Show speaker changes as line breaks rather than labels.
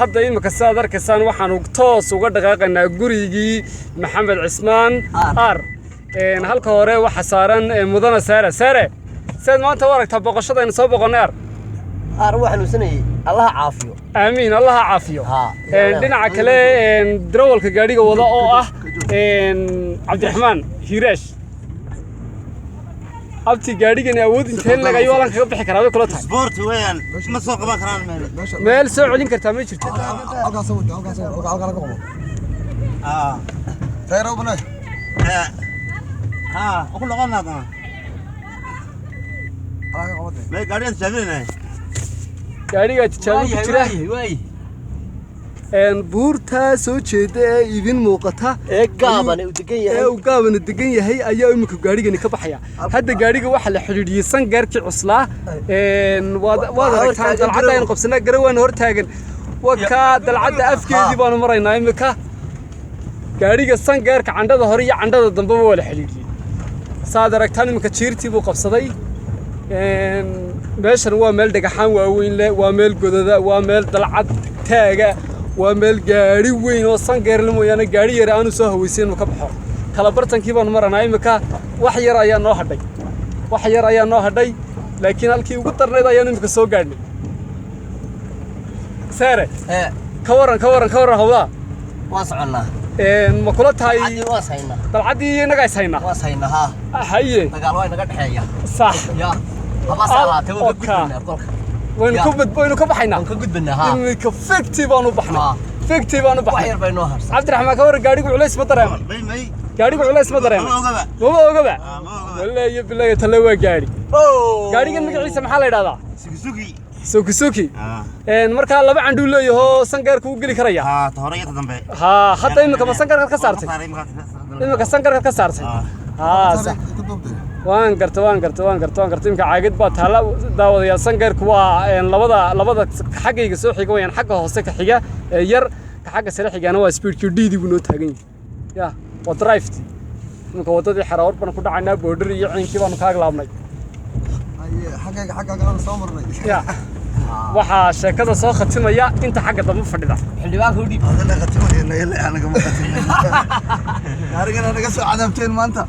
hadda imika sidaad arkaysaan waxaan toos uga dhaqaaqaynaa gurigii Maxamed Cismaan Aar halka hore waxa saaran mudana Sare سيد ما أنت وراك تبقى شطة إن سوبق النار.
أروح نسني الله عافيه.
آمين الله عافيه. لنا عكلة درول كجاري وضاء عبد الرحمن هيرش. أبتي جاري كنا أود إن تهلنا جاي والله كيف بحكي رأيك كلها.
سبورت وين؟ ما سوق ما كران مال.
مال سوق علين كرتامي شرت.
أوكا سويت أوكا. تيرو بناي.
أقول لغنا كمان. ما قاعدين تشافينه
قاعدين تشافين كتير
واي
buurta soo jeeda ee idin muuqata
gaaban u degan yahay
gaaban u degan yahay ayaa imika gaarigani ka baxaya hadda gaariga waxa la xiriiriyay gaarkii cuslaa waad aragtaan dalcada in qabsanaa garawaan hor taagan waka dalcada afkeedii baan maraynaa imika gaariga gaarka candhada hore iyo candhada dambe waa la xiriiriyay saad aragtaan imika jiirtii buu qabsaday meeshan waa meel dhagaxaan waaweyn leh waa meel godada waa meel dalcad taaga waa meel gaari weyn oo sangeer la mooyana gaari yar aanu soo hawaysan ka baxo kala bartankii baan maranaa imika wax yar ayaa noo hadhay laakiin halkii ugu darneed ayaan imika soo gaadhnay Sare ka waran hawda
waan soconaa
ma kula tahay
waasayna
dalcadii inaga isayna
waasayna ha
haye
dagaal waa inaga dhaxeeya
sax
ya haba salaatay waa gudbinaa qolka
وين كبحنا؟
كجدبنا ها.
إنك فكتي بانو بحنا. فكتي بانو بحنا.
وحير بينو هرس.
عبد الرحمن كور قاعد يقول عليه سمطرة.
مي.
قاعد يقول عليه سمطرة. مو قبع. ولا يبلا يتلوى قاعد. قاعد يقول مقعد عيسى محل هذا. سوكي. إن مركها الله بعند ولا يهو سنجر كوجلي كريا.
تهرية تنبه.
حتى إنك ما سنجر كسرت. إنك سنجر كسرت. صح. waan gartay imka caagid baa taala daawadayaal sangeerku waa labada xaggayga soo xiga wayaan xagga hoose ka xiga yar ka xagga sare xigana waa speedku diidi buu noo taagan yahay waa drive imka wadadii xaraawar baan ku dhacaynaa border iyo ciinkii baan ka aglaabnay
xaggayga soo marnay
waxa sheekada soo khatimaya inta xagga dambe fadhida
xildhibaanka u dhiib
adana khatimayna ilaa anaga ma khatimayna gaarigana naga soo cadaabteen maanta